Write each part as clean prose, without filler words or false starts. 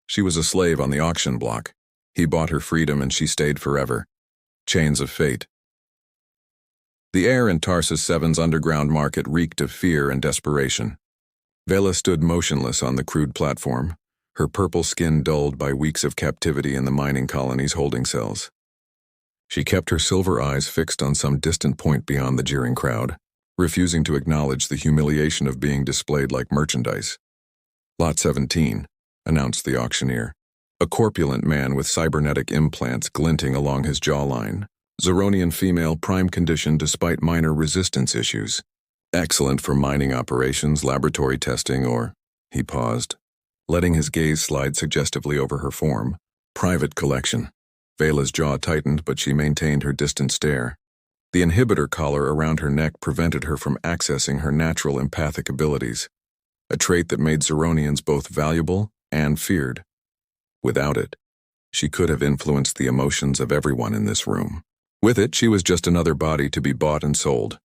She was a slave on the auction block. He bought her freedom and she stayed forever. Chains of fate. The air in Tarsus Seven's underground market reeked of fear and desperation. Vela stood motionless on the crude platform, her purple skin dulled by weeks of captivity in the mining colony's holding cells. She kept her silver eyes fixed on some distant point beyond the jeering crowd, refusing to acknowledge the humiliation of being displayed like merchandise. Lot 17, announced the auctioneer, a corpulent man with cybernetic implants glinting along his jawline. Zeronian female, prime condition despite minor resistance issues. Excellent for mining operations, laboratory testing, or... He paused, letting his gaze slide suggestively over her form. Private collection. Vela's jaw tightened, but she maintained her distant stare. The inhibitor collar around her neck prevented her from accessing her natural empathic abilities, a trait that made Zeronians both valuable and feared. Without it, she could have influenced the emotions of everyone in this room. With it, she was just another body to be bought and sold.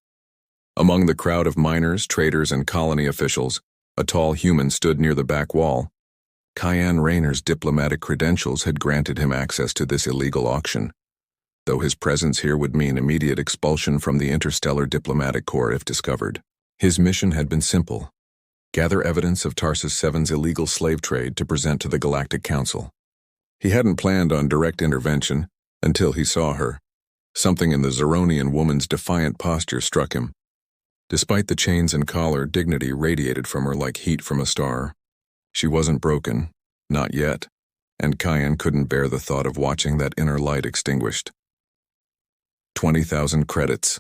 Among the crowd of miners, traders, and colony officials, a tall human stood near the back wall. Cayenne Rayner's diplomatic credentials had granted him access to this illegal auction, though his presence here would mean immediate expulsion from the Interstellar Diplomatic Corps if discovered. His mission had been simple: gather evidence of Tarsus Seven's illegal slave trade to present to the Galactic Council. He hadn't planned on direct intervention until he saw her. Something in the Zeronian woman's defiant posture struck him. Despite the chains and collar, dignity radiated from her like heat from a star. She wasn't broken, not yet, and Cayenne couldn't bear the thought of watching that inner light extinguished. 20,000 credits,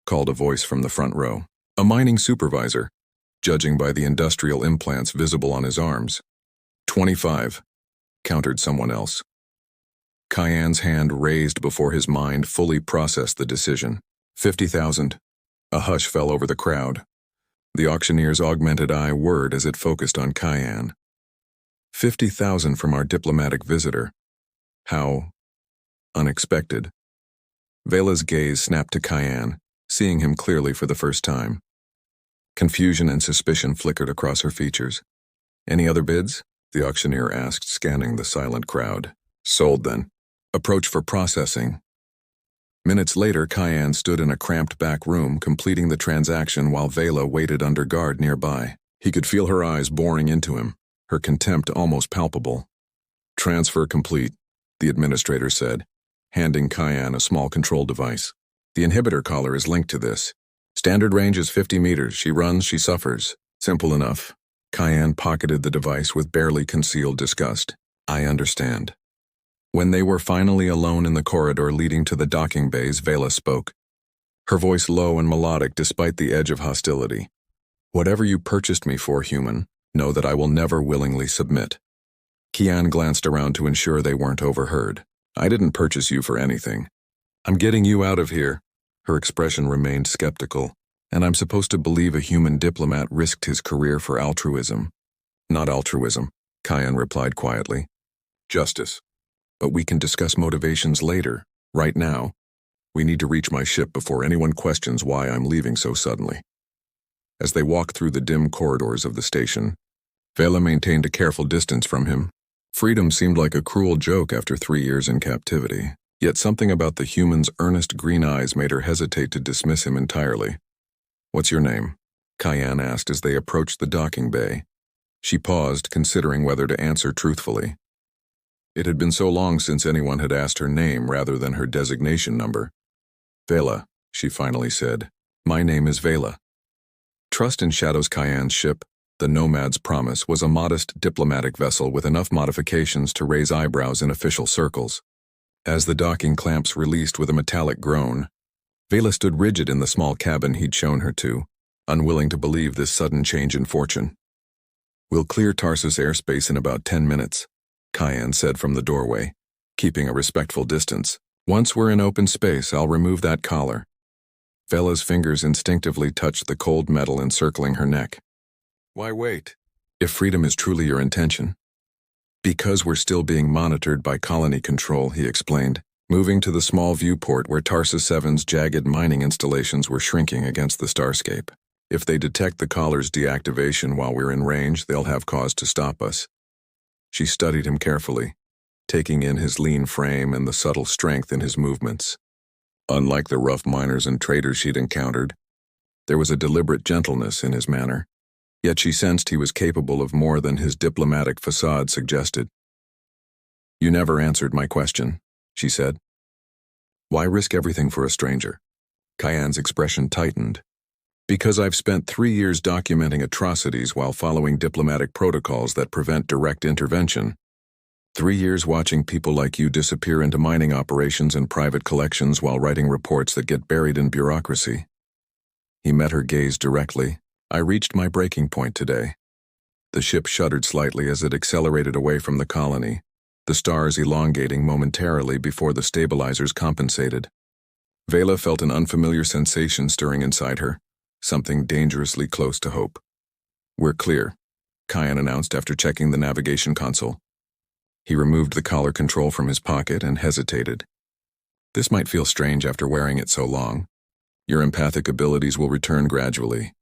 called a voice from the front row. A mining supervisor, judging by the industrial implants visible on his arms. 25, countered someone else. Cayenne's hand raised before his mind fully processed the decision. 50,000. A hush fell over the crowd. The auctioneer's augmented eye whirred as it focused on Cayenne. 50,000 from our diplomatic visitor. How unexpected. Vela's gaze snapped to Cayenne, seeing him clearly for the first time. Confusion and suspicion flickered across her features. Any other bids? The auctioneer asked, scanning the silent crowd. Sold then. Approach for processing. Minutes later, Cayenne stood in a cramped back room, completing the transaction while Vela waited under guard nearby. He could feel her eyes boring into him, her contempt almost palpable. Transfer complete, the administrator said, handing Cayenne a small control device. The inhibitor collar is linked to this. Standard range is 50 meters. She runs, she suffers. Simple enough. Cayenne pocketed the device with barely concealed disgust. I understand. When they were finally alone in the corridor leading to the docking bays, Vela spoke, her voice low and melodic despite the edge of hostility. Whatever you purchased me for, human, know that I will never willingly submit. Cayenne glanced around to ensure they weren't overheard. I didn't purchase you for anything. I'm getting you out of here. Her expression remained skeptical, and I'm supposed to believe a human diplomat risked his career for altruism. Not altruism, Cayenne replied quietly. Justice. But we can discuss motivations later. Right now, we need to reach my ship before anyone questions why I'm leaving so suddenly. As they walked through the dim corridors of the station, Vela maintained a careful distance from him. Freedom seemed like a cruel joke after 3 years in captivity, yet something about the human's earnest green eyes made her hesitate to dismiss him entirely. What's your name? Cayenne asked as they approached the docking bay. She paused, considering whether to answer truthfully. It had been so long since anyone had asked her name rather than her designation number. Vela, she finally said. My name is Vela. Trust in Shadow's Cayenne's ship, the Nomad's Promise, was a modest diplomatic vessel with enough modifications to raise eyebrows in official circles. As the docking clamps released with a metallic groan, Vela stood rigid in the small cabin he'd shown her to, unwilling to believe this sudden change in fortune. We'll clear Tarsus airspace in about 10 minutes. Cayenne said from the doorway, keeping a respectful distance. Once we're in open space, I'll remove that collar. Vela's fingers instinctively touched the cold metal encircling her neck. Why wait? If freedom is truly your intention. Because we're still being monitored by colony control, he explained, moving to the small viewport where Tarsus Seven's jagged mining installations were shrinking against the starscape. If they detect the collar's deactivation while we're in range, they'll have cause to stop us. She studied him carefully, taking in his lean frame and the subtle strength in his movements. Unlike the rough miners and traders she'd encountered, there was a deliberate gentleness in his manner, yet she sensed he was capable of more than his diplomatic facade suggested. "You never answered my question," she said. "Why risk everything for a stranger?" Kyan's expression tightened. "Because I've spent 3 years documenting atrocities while following diplomatic protocols that prevent direct intervention. 3 years watching people like you disappear into mining operations and private collections while writing reports that get buried in bureaucracy." He met her gaze directly. "I reached my breaking point today." The ship shuddered slightly as it accelerated away from the colony, the stars elongating momentarily before the stabilizers compensated. Vela felt an unfamiliar sensation stirring inside her, something dangerously close to hope. "We're clear," Kyan announced after checking the navigation console. He removed the collar control from his pocket and hesitated. "This might feel strange after wearing it so long. Your empathic abilities will return gradually."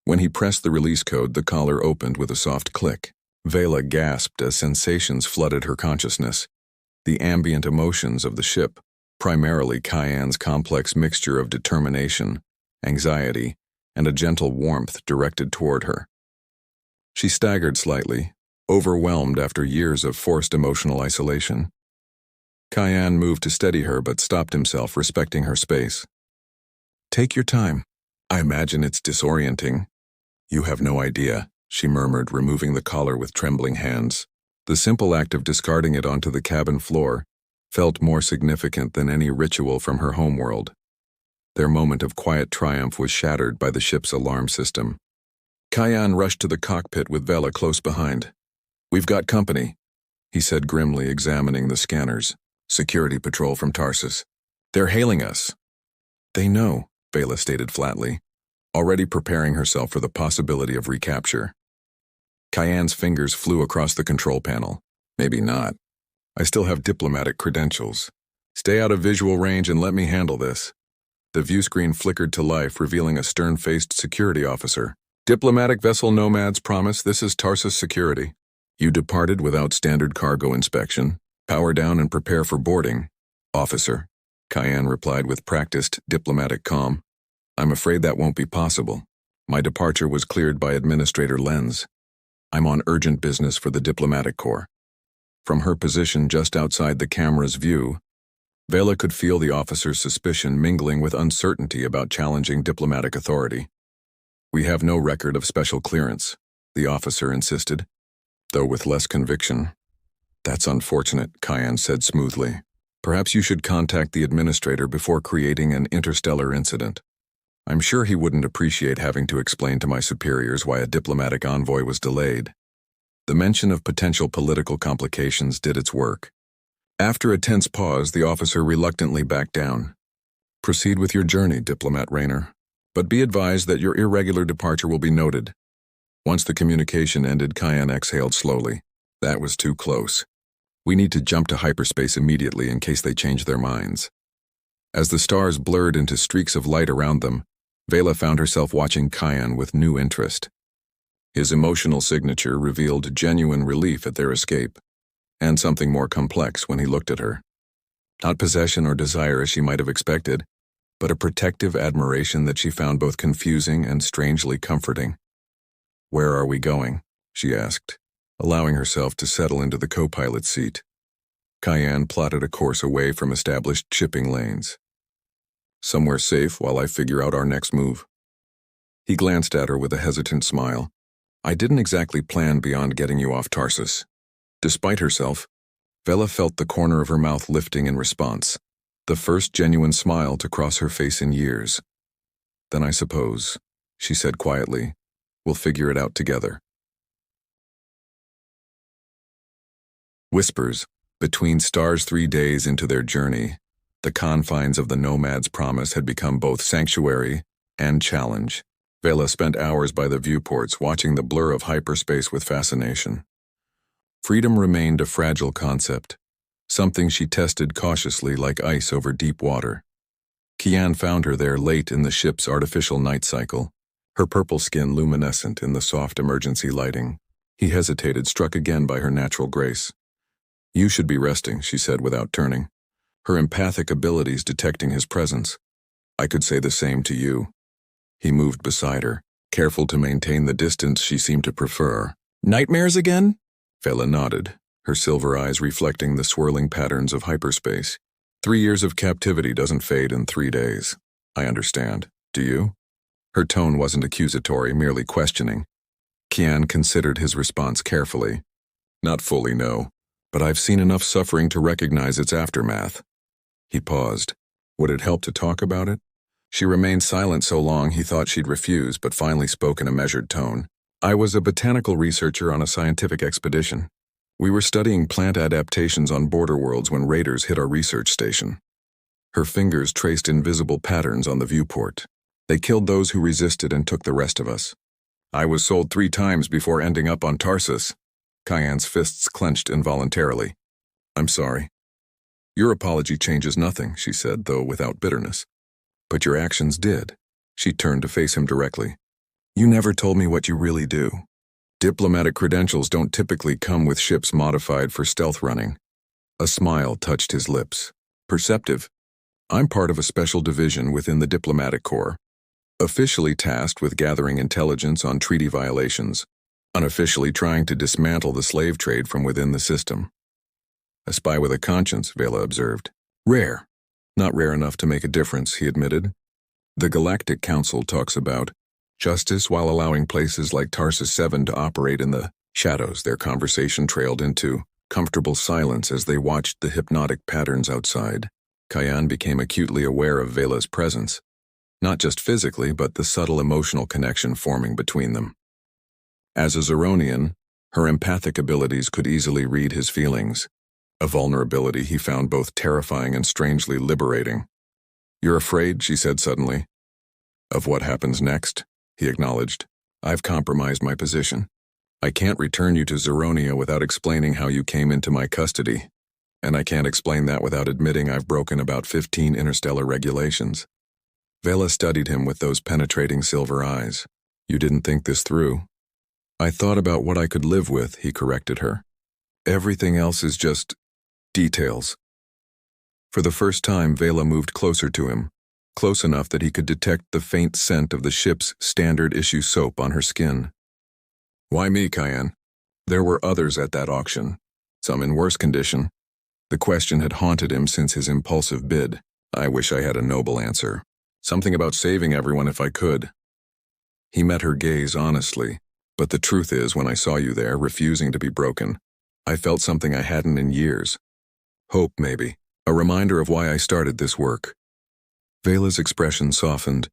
When he pressed the release code, the collar opened with a soft click. Vela gasped as sensations flooded her consciousness. The ambient emotions of the ship, primarily Kyan's complex mixture of determination, anxiety, and a gentle warmth directed toward her. She staggered slightly, overwhelmed after years of forced emotional isolation. Kyan moved to steady her but stopped himself, respecting her space. "Take your time. I imagine it's disorienting." "You have no idea," she murmured, removing the collar with trembling hands. The simple act of discarding it onto the cabin floor felt more significant than any ritual from her homeworld. Their moment of quiet triumph was shattered by the ship's alarm system. Kyan rushed to the cockpit with Vela close behind. "We've got company," he said grimly, examining the scanners. "Security patrol from Tarsus. They're hailing us." "They know," Vela stated flatly, already preparing herself for the possibility of recapture. Kyan's fingers flew across the control panel. "Maybe not. I still have diplomatic credentials. Stay out of visual range and let me handle this." The view screen flickered to life, revealing a stern-faced security officer. "Diplomatic vessel Nomads promise, this is Tarsus Security. You departed without standard cargo inspection. Power down and prepare for boarding." "Officer," Kyan replied with practiced diplomatic calm. "I'm afraid that won't be possible. My departure was cleared by Administrator Lenz. I'm on urgent business for the Diplomatic Corps." From her position just outside the camera's view, Vela could feel the officer's suspicion mingling with uncertainty about challenging diplomatic authority. "We have no record of special clearance," the officer insisted, though with less conviction. "That's unfortunate," Kyan said smoothly. "Perhaps you should contact the administrator before creating an interstellar incident. I'm sure he wouldn't appreciate having to explain to my superiors why a diplomatic envoy was delayed." The mention of potential political complications did its work. After a tense pause, the officer reluctantly backed down. "Proceed with your journey, Diplomat Rayner, but be advised that your irregular departure will be noted." Once the communication ended, Kyan exhaled slowly. "That was too close. We need to jump to hyperspace immediately in case they change their minds." As the stars blurred into streaks of light around them, Vela found herself watching Kyan with new interest. His emotional signature revealed genuine relief at their escape, and something more complex when he looked at her. Not possession or desire as she might have expected, but a protective admiration that she found both confusing and strangely comforting. "Where are we going?" she asked, allowing herself to settle into the co-pilot's seat. Kyan plotted a course away from established shipping lanes. "Somewhere safe while I figure out our next move." He glanced at her with a hesitant smile. "I didn't exactly plan beyond getting you off Tarsus." Despite herself, Vela felt the corner of her mouth lifting in response, the first genuine smile to cross her face in years. "Then I suppose," she said quietly, "we'll figure it out together." Whispers. Between stars 3 days into their journey, the confines of the Nomad's promise had become both sanctuary and challenge. Vela spent hours by the viewports watching the blur of hyperspace with fascination. Freedom remained a fragile concept, something she tested cautiously like ice over deep water. Kyan found her there late in the ship's artificial night cycle, her purple skin luminescent in the soft emergency lighting. He hesitated, struck again by her natural grace. "You should be resting," she said without turning, her empathic abilities detecting his presence. "I could say the same to you." He moved beside her, careful to maintain the distance she seemed to prefer. "Nightmares again?" Vela nodded, her silver eyes reflecting the swirling patterns of hyperspace. 3 years of captivity doesn't fade in 3 days. I understand. Do you? Her tone wasn't accusatory, merely questioning. Kian considered his response carefully. Not fully, no, but I've seen enough suffering to recognize its aftermath. He paused. Would it help to talk about it? She remained silent so long he thought she'd refuse, but finally spoke in a measured tone. I was a botanical researcher on a scientific expedition. We were studying plant adaptations on border worlds when raiders hit our research station. Her fingers traced invisible patterns on the viewport. They killed those who resisted and took the rest of us. I was sold 3 times before ending up on Tarsus. Kian's fists clenched involuntarily. I'm sorry. Your apology changes nothing, she said, though without bitterness. But your actions did. She turned to face him directly. You never told me what you really do. Diplomatic credentials don't typically come with ships modified for stealth running. A smile touched his lips. Perceptive. I'm part of a special division within the diplomatic corps, officially tasked with gathering intelligence on treaty violations, unofficially trying to dismantle the slave trade from within the system. A spy with a conscience, Vela observed. Rare. Not rare enough to make a difference, he admitted. The Galactic Council talks about justice while allowing places like Tarsus 7 to operate in the shadows. Their conversation trailed into comfortable silence as they watched the hypnotic patterns outside. Kian became acutely aware of Vela's presence, not just physically, but the subtle emotional connection forming between them. As a Zeronian, her empathic abilities could easily read his feelings, a vulnerability he found both terrifying and strangely liberating. You're afraid, she said suddenly. Of what happens next, he acknowledged. I've compromised my position. I can't return you to Zeronia without explaining how you came into my custody, and I can't explain that without admitting I've broken about 15 interstellar regulations. Vela studied him with those penetrating silver eyes. You didn't think this through. I thought about what I could live with, he corrected her. Everything else is just details. For the first time, Vela moved closer to him, close enough that he could detect the faint scent of the ship's standard-issue soap on her skin. Why me, Kian? There were others at that auction, some in worse condition. The question had haunted him since his impulsive bid. I wish I had a noble answer. Something about saving everyone if I could. He met her gaze honestly, but the truth is, when I saw you there, refusing to be broken, I felt something I hadn't in years. Hope, maybe. A reminder of why I started this work. Vela's expression softened,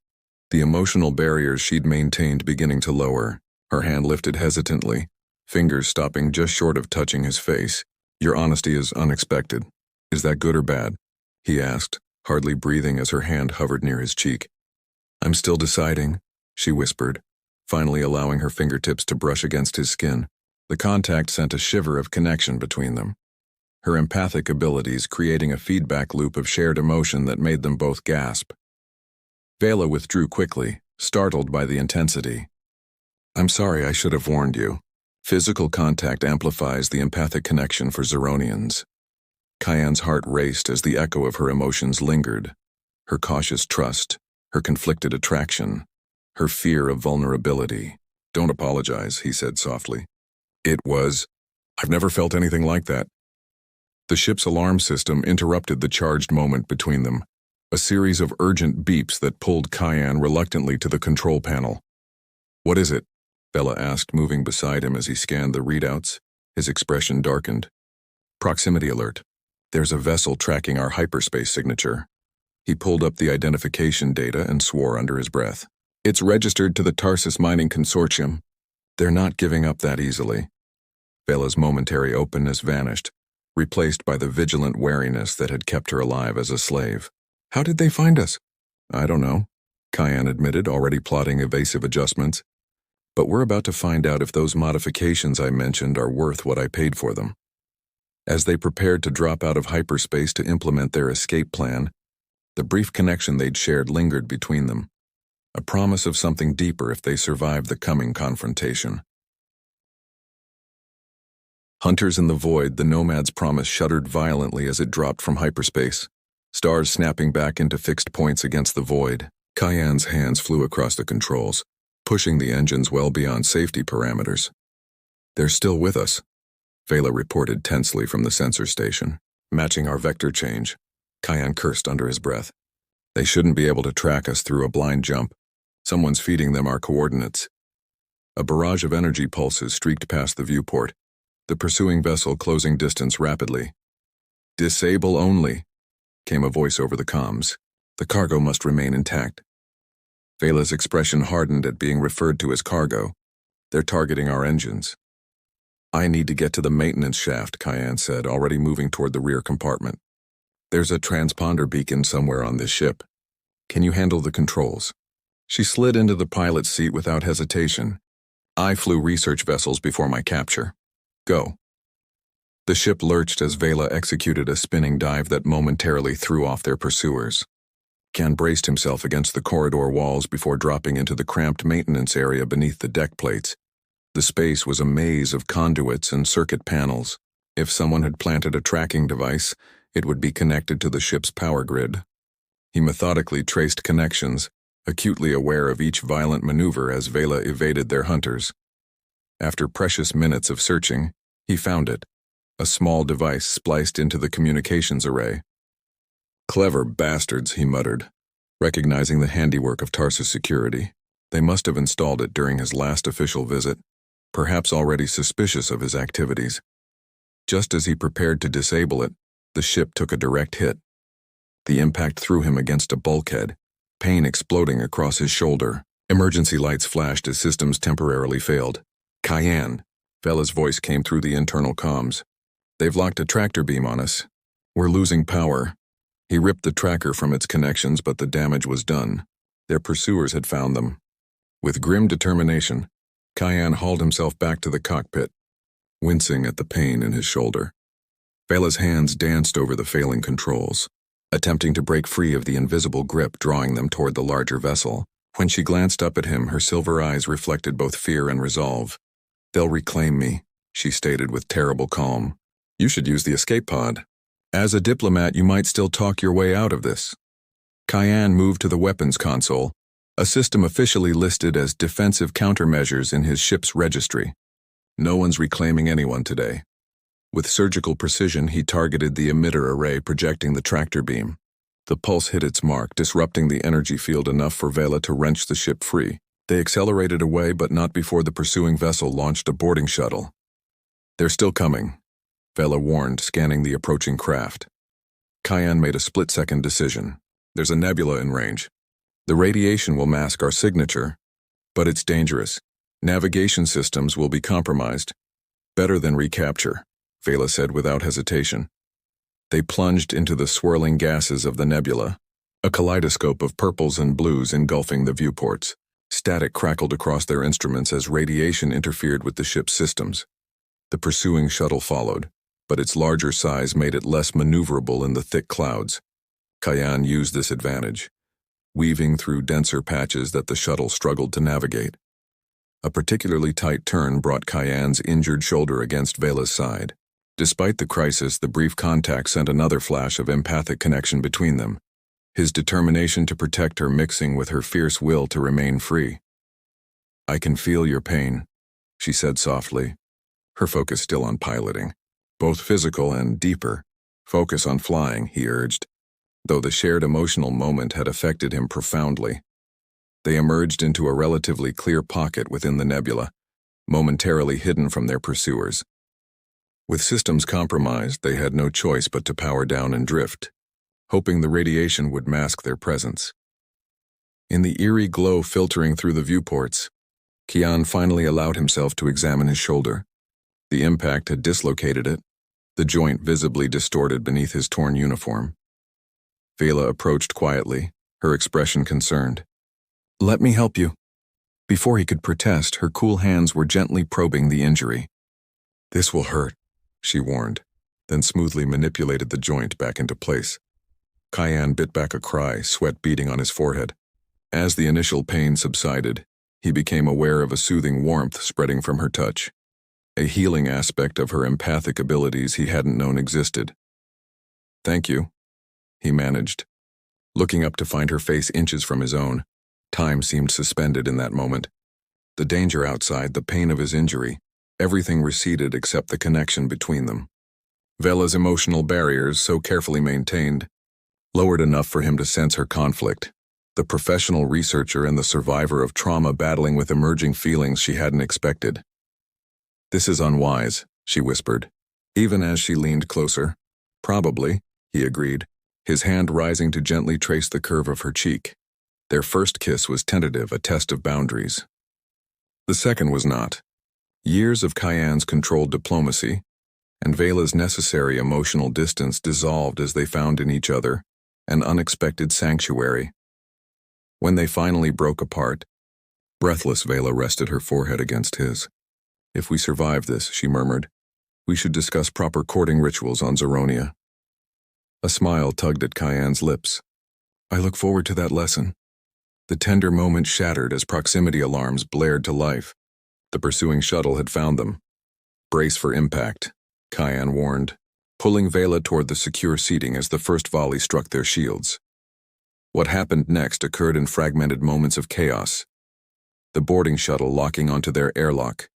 the emotional barriers she'd maintained beginning to lower. Her hand lifted hesitantly, fingers stopping just short of touching his face. Your honesty is unexpected. Is that good or bad? He asked, hardly breathing as her hand hovered near his cheek. I'm still deciding, she whispered, finally allowing her fingertips to brush against his skin. The contact sent a shiver of connection between them, her empathic abilities creating a feedback loop of shared emotion that made them both gasp. Vela withdrew quickly, startled by the intensity. I'm sorry, I should have warned you. Physical contact amplifies the empathic connection for Zeronians. Kian's heart raced as the echo of her emotions lingered. Her cautious trust, her conflicted attraction, her fear of vulnerability. Don't apologize, he said softly. I've never felt anything like that. The ship's alarm system interrupted the charged moment between them, a series of urgent beeps that pulled Kian reluctantly to the control panel. What is it? Vela asked, moving beside him as he scanned the readouts. His expression darkened. Proximity alert. There's a vessel tracking our hyperspace signature. He pulled up the identification data and swore under his breath. It's registered to the Tarsus Mining Consortium. They're not giving up that easily. Vela's momentary openness vanished, replaced by the vigilant wariness that had kept her alive as a slave. How did they find us? I don't know, Kian admitted, already plotting evasive adjustments. But we're about to find out if those modifications I mentioned are worth what I paid for them. As they prepared to drop out of hyperspace to implement their escape plan, the brief connection they'd shared lingered between them, a promise of something deeper if they survived the coming confrontation. Hunters in the void, the Nomad's promise shuddered violently as it dropped from hyperspace, stars snapping back into fixed points against the void. Cayenne's hands flew across the controls, pushing the engines well beyond safety parameters. "They're still with us," Vela reported tensely from the sensor station. "Matching our vector change," Cayenne cursed under his breath. "They shouldn't be able to track us through a blind jump. Someone's feeding them our coordinates." A barrage of energy pulses streaked past the viewport, the pursuing vessel closing distance rapidly. "Disable only," came a voice over the comms. "The cargo must remain intact." Vela's expression hardened at being referred to as cargo. "They're targeting our engines." "I need to get to the maintenance shaft," Cayenne said, already moving toward the rear compartment. "There's a transponder beacon somewhere on this ship. Can you handle the controls?" She slid into the pilot's seat without hesitation. "I flew research vessels before my capture. Go." The ship lurched as Vela executed a spinning dive that momentarily threw off their pursuers. Cayenne braced himself against the corridor walls before dropping into the cramped maintenance area beneath the deck plates. The space was a maze of conduits and circuit panels. If someone had planted a tracking device, it would be connected to the ship's power grid. He methodically traced connections, acutely aware of each violent maneuver as Vela evaded their hunters. After precious minutes of searching, he found it, a small device spliced into the communications array. "Clever bastards," he muttered, recognizing the handiwork of Tarsus security. They must have installed it during his last official visit, perhaps already suspicious of his activities. Just as he prepared to disable it, the ship took a direct hit. The impact threw him against a bulkhead, pain exploding across his shoulder. Emergency lights flashed as systems temporarily failed. "Cayenne," Vela's voice came through the internal comms. "They've locked a tractor beam on us. We're losing power." He ripped the tracker from its connections, but the damage was done. Their pursuers had found them. With grim determination, Cayenne hauled himself back to the cockpit, wincing at the pain in his shoulder. Vela's hands danced over the failing controls, attempting to break free of the invisible grip drawing them toward the larger vessel. When she glanced up at him, her silver eyes reflected both fear and resolve. "They'll reclaim me," she stated with terrible calm. "You should use the escape pod. As a diplomat, you might still talk your way out of this." Cayenne moved to the weapons console, a system officially listed as defensive countermeasures in his ship's registry. "No one's reclaiming anyone today." With surgical precision, he targeted the emitter array projecting the tractor beam. The pulse hit its mark, disrupting the energy field enough for Vela to wrench the ship free. They accelerated away, but not before the pursuing vessel launched a boarding shuttle. "They're still coming," Vela warned, scanning the approaching craft. Cayenne made a split-second decision. "There's a nebula in range. The radiation will mask our signature, but it's dangerous. Navigation systems will be compromised. Better than recapture," Vela said without hesitation. They plunged into the swirling gases of the nebula, a kaleidoscope of purples and blues engulfing the viewports. Static crackled across their instruments as radiation interfered with the ship's systems. The pursuing shuttle followed, but its larger size made it less maneuverable in the thick clouds. Cayenne used this advantage, weaving through denser patches that the shuttle struggled to navigate. A particularly tight turn brought Cayenne's injured shoulder against Vela's side. Despite the crisis, the brief contact sent another flash of empathic connection between them, his determination to protect her mixing with her fierce will to remain free. "I can feel your pain," she said softly, her focus still on piloting. "Both physical and deeper. Focus on flying," he urged, though the shared emotional moment had affected him profoundly. They emerged into a relatively clear pocket within the nebula, momentarily hidden from their pursuers. With systems compromised, they had no choice but to power down and drift, hoping the radiation would mask their presence. In the eerie glow filtering through the viewports, Cayenne finally allowed himself to examine his shoulder. The impact had dislocated it, the joint visibly distorted beneath his torn uniform. Vela approached quietly, her expression concerned. "Let me help you." Before he could protest, her cool hands were gently probing the injury. "This will hurt," she warned, then smoothly manipulated the joint back into place. Cayenne bit back a cry, sweat beading on his forehead. As the initial pain subsided, he became aware of a soothing warmth spreading from her touch. a healing aspect of her empathic abilities he hadn't known existed. "Thank you," he managed. Looking up to find her face inches from his own, time seemed suspended in that moment. The danger outside, the pain of his injury, everything receded except the connection between them. Vela's emotional barriers, so carefully maintained, lowered enough for him to sense her conflict, the professional researcher and the survivor of trauma battling with emerging feelings she hadn't expected. "This is unwise," she whispered, even as she leaned closer. "Probably," he agreed, his hand rising to gently trace the curve of her cheek. Their first kiss was tentative, a test of boundaries. The second was not. Years of Kyan's controlled diplomacy and Vela's necessary emotional distance dissolved as they found in each other an unexpected sanctuary. When they finally broke apart, breathless, Vela rested her forehead against his. "If we survive this," she murmured, "we should discuss proper courting rituals on Zeronia." A smile tugged at Kyan's lips. "I look forward to that lesson." The tender moment shattered as proximity alarms blared to life. The pursuing shuttle had found them. "Brace for impact," Kyan warned, pulling Vela toward the secure seating as the first volley struck their shields. What happened next occurred in fragmented moments of chaos. The boarding shuttle locking onto their airlock,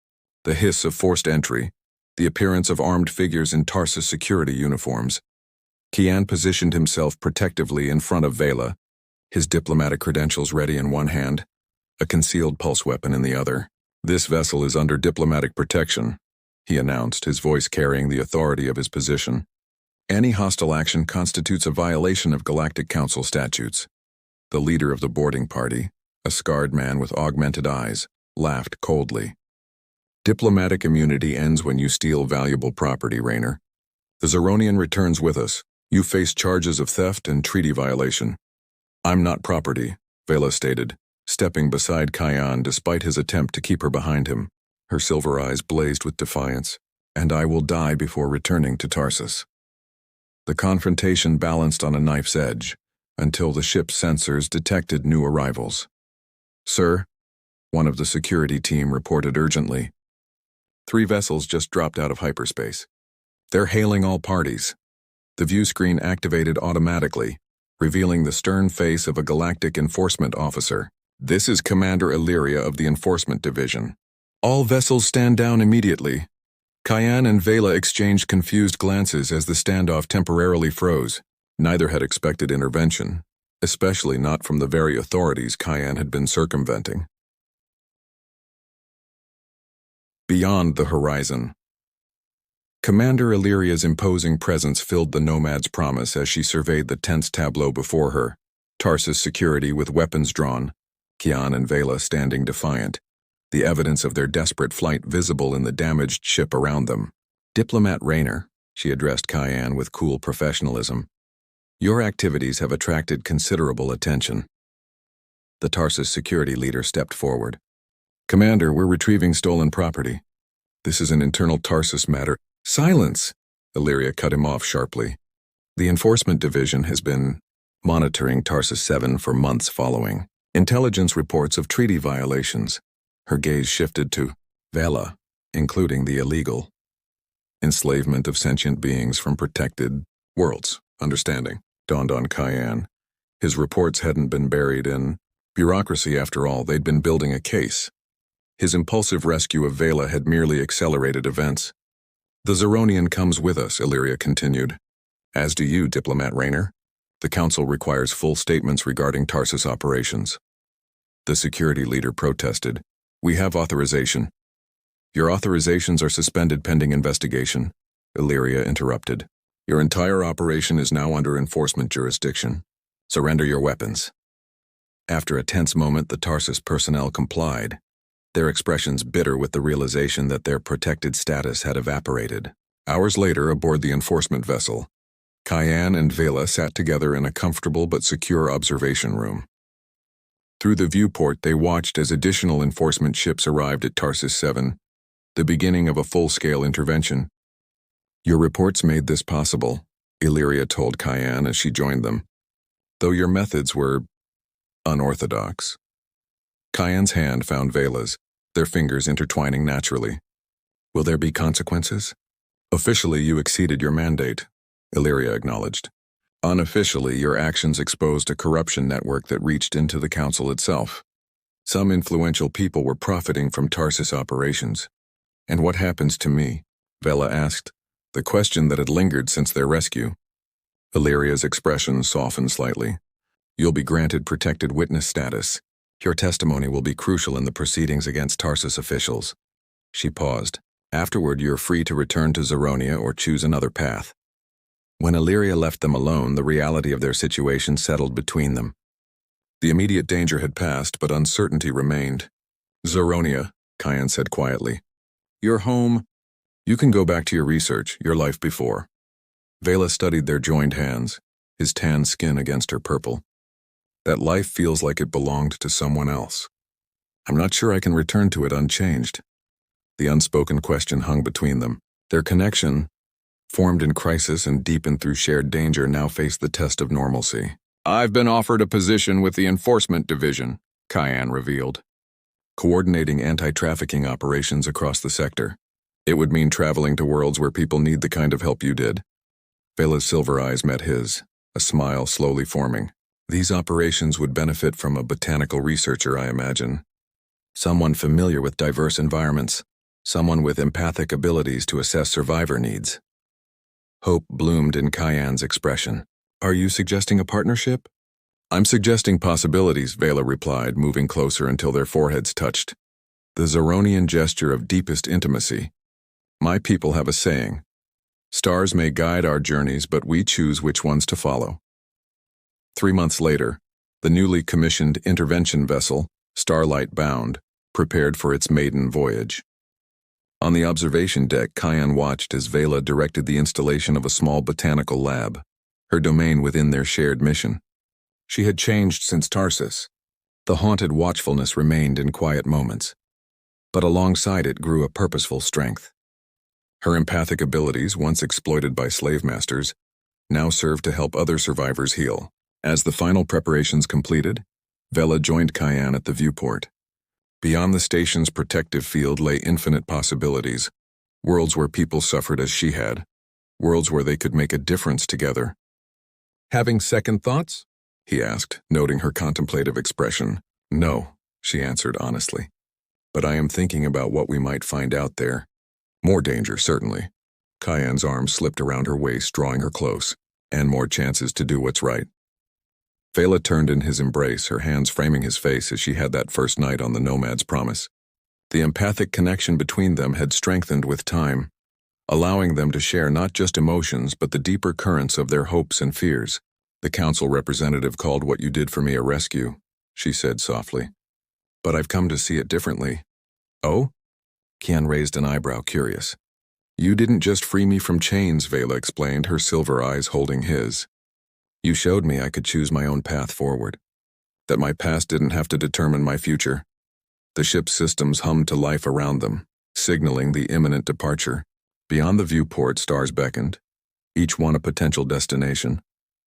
the hiss of forced entry, the appearance of armed figures in Tarsus security uniforms. Kyan positioned himself protectively in front of Vela, his diplomatic credentials ready in one hand, a concealed pulse weapon in the other. "This vessel is under diplomatic protection," he announced, his voice carrying the authority of his position. "Any hostile action constitutes a violation of Galactic Council statutes." The leader of the boarding party, a scarred man with augmented eyes, laughed coldly. "Diplomatic immunity ends when you steal valuable property, Raynor. The Zeronian returns with us. You face charges of theft and treaty violation." "I'm not property," Vela stated, stepping beside Kyan despite his attempt to keep her behind him. Her silver eyes blazed with defiance. "And I will die before returning to Tarsus." The confrontation balanced on a knife's edge, until the ship's sensors detected new arrivals. "Sir," one of the security team reported urgently. 3 vessels just dropped out of hyperspace. They're hailing all parties. The view screen activated automatically, revealing the stern face of a galactic enforcement officer. "This is Commander Illyria of the Enforcement Division. All vessels stand down immediately." Kyan and Vela exchanged confused glances as the standoff temporarily froze. Neither had expected intervention, especially not from the very authorities Kyan had been circumventing. Beyond the horizon. Commander Illyria's imposing presence filled the Nomad's promise as she surveyed the tense tableau before her. Tarsus security with weapons drawn, Kyan and Vela standing defiant, the evidence of their desperate flight visible in the damaged ship around them. "Diplomat Raynor," she addressed Kyan with cool professionalism, "your activities have attracted considerable attention." The Tarsus security leader stepped forward. "Commander, we're retrieving stolen property. This is an internal Tarsus matter." "Silence!" Illyria cut him off sharply. "The Enforcement Division has been monitoring Tarsus 7 for months following intelligence reports of treaty violations." Her gaze shifted to Vela, including the illegal enslavement of sentient beings from protected worlds. Understanding dawned on Kyan. His reports hadn't been buried in bureaucracy after all, they'd been building a case. His impulsive rescue of Vela had merely accelerated events. "The Zeronian comes with us," Illyria continued. "As do you, Diplomat Raynor. The Council requires full statements regarding Tarsus operations." The security leader protested. "We have authorization." "Your authorizations are suspended pending investigation," Illyria interrupted. "Your entire operation is now under enforcement jurisdiction. Surrender your weapons." After a tense moment, the Tarsus personnel complied, their expressions bitter with the realization that their protected status had evaporated. Hours later, aboard the enforcement vessel, Kyan and Vela sat together in a comfortable but secure observation room. Through the viewport, they watched as additional enforcement ships arrived at Tarsus 7, the beginning of a full-scale intervention. "Your reports made this possible," Illyria told Kyan as she joined them, "though your methods were unorthodox." Kyan's hand found Vela's, their fingers intertwining naturally. Will there be consequences? Officially, you exceeded your mandate, Illyria acknowledged. Unofficially, your actions exposed a corruption network that reached into the Council itself. Some influential people were profiting from Tarsus operations. And what happens to me? Vela asked, the question that had lingered since their rescue. Illyria's expression softened slightly. You'll be granted protected witness status. Your testimony will be crucial in the proceedings against Tarsus officials. She paused. Afterward, you're free to return to Zeronia or choose another path. When Illyria left them alone, the reality of their situation settled between them. The immediate danger had passed, but uncertainty remained. Zeronia, Kyan said quietly. You're home. You can go back to your research, your life before. Vela studied their joined hands, his tan skin against her purple. That life feels like it belonged to someone else. I'm not sure I can return to it unchanged. The unspoken question hung between them. Their connection, formed in crisis and deepened through shared danger, now faced the test of normalcy. I've been offered a position with the Enforcement Division, Kyan revealed. Coordinating anti-trafficking operations across the sector. It would mean traveling to worlds where people need the kind of help you did. Vela's silver eyes met his, a smile slowly forming. These operations would benefit from a botanical researcher, I imagine. Someone familiar with diverse environments. Someone with empathic abilities to assess survivor needs. Hope bloomed in Kyan's expression. Are you suggesting a partnership? I'm suggesting possibilities, Vela replied, moving closer until their foreheads touched. The Zeronian gesture of deepest intimacy. My people have a saying. Stars may guide our journeys, but we choose which ones to follow. 3 months later, the newly commissioned intervention vessel, Starlight Bound, prepared for its maiden voyage. On the observation deck, Kyan watched as Vela directed the installation of a small botanical lab, her domain within their shared mission. She had changed since Tarsus. The haunted watchfulness remained in quiet moments, but alongside it grew a purposeful strength. Her empathic abilities, once exploited by slave masters, now served to help other survivors heal. As the final preparations completed, Vela joined Kyan at the viewport. Beyond the station's protective field lay infinite possibilities, worlds where people suffered as she had, worlds where they could make a difference together. Having second thoughts? He asked, noting her contemplative expression. No, she answered honestly. But I am thinking about what we might find out there. More danger, certainly. Kyan's arm slipped around her waist, drawing her close, and more chances to do what's right. Vela turned in his embrace, her hands framing his face as she had that first night on the Nomad's Promise. The empathic connection between them had strengthened with time, allowing them to share not just emotions but the deeper currents of their hopes and fears. The council representative called what you did for me a rescue, she said softly. But I've come to see it differently. Oh? Kyan raised an eyebrow, curious. You didn't just free me from chains, Vela explained, her silver eyes holding his. You showed me I could choose my own path forward, that my past didn't have to determine my future. The ship's systems hummed to life around them, signaling the imminent departure. Beyond the viewport, stars beckoned, each one a potential destination,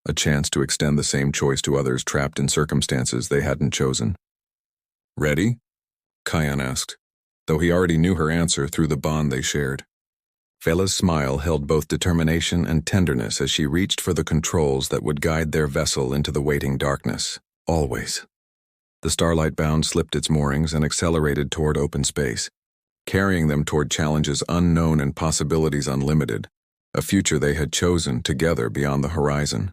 a chance to extend the same choice to others trapped in circumstances they hadn't chosen. Ready? Kyan asked, though he already knew her answer through the bond they shared. Vela's smile held both determination and tenderness as she reached for the controls that would guide their vessel into the waiting darkness, always. The Starlight Bound slipped its moorings and accelerated toward open space, carrying them toward challenges unknown and possibilities unlimited, a future they had chosen together beyond the horizon.